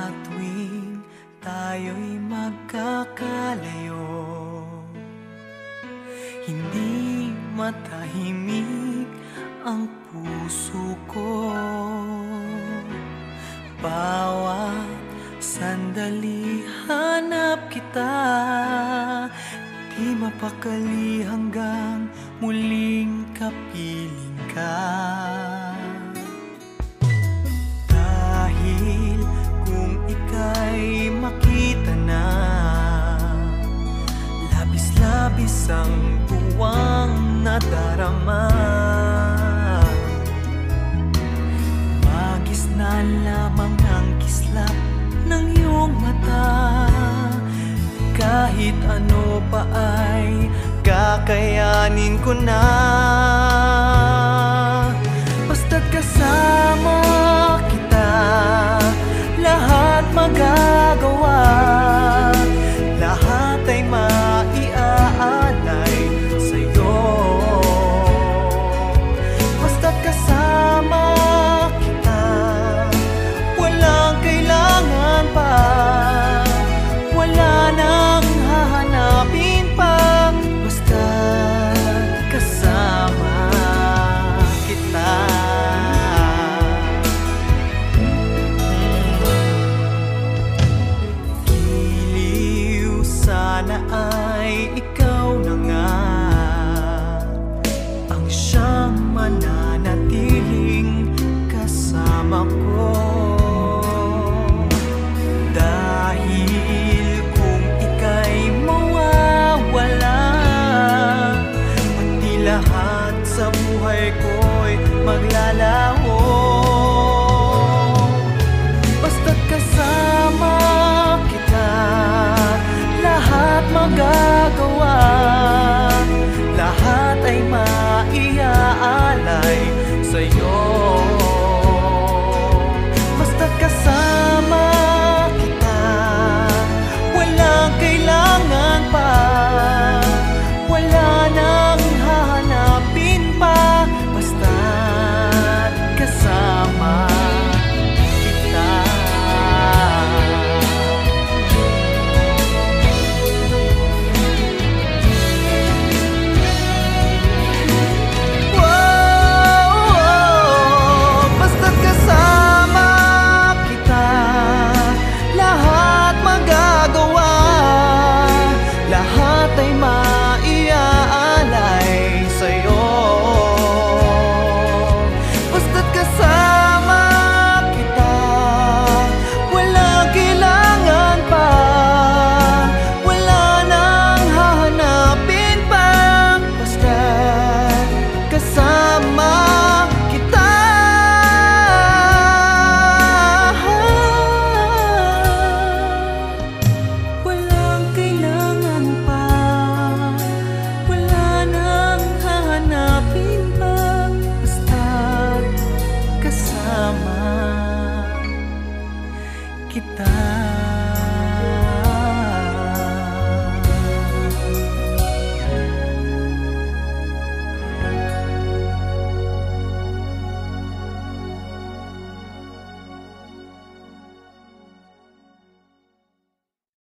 Sa tuwing tayo'y magkakalayo, hindi matahimik ang puso ko. Bawat sandali hanap kita, di mapakali hanggang muling kapiling ka. Dahil kung ika'y makita na, labis-labis ang tuwang nadarama. Magisna lamang ang kislap ng iyong mata, kahit ano pa ay kakayanin ko na. Basta't kasama kita, lahat magagawa, lahat ay maiaalay sa'yo. Basta't kasama kita, walang kailangan pa, wala nang hahanapin pa. Basta't kasama kita. Giliw sana ay ikaw na nga ang siyang mananatiling kasama ko. Dahil kung ika'y mawawala, pati lahat sa buhay ko'y maglalaho. Basta't kasama kita, lahat magagawa, lahat ay maiaalay sa'yo. Basta't kasama kita, walang kailangan pa, wala nang hahanapin pa. Basta't kasama kita. Basta't kasama kita, lahat magagawa, lahat ay maiaalay sa'yo. Basta't kasama kita, walang kailangan pa, wala nang hahanapin pa. Basta't kasama kita. Walang kailangan pa, wala nang hahanapin pa. Basta't kasama kita.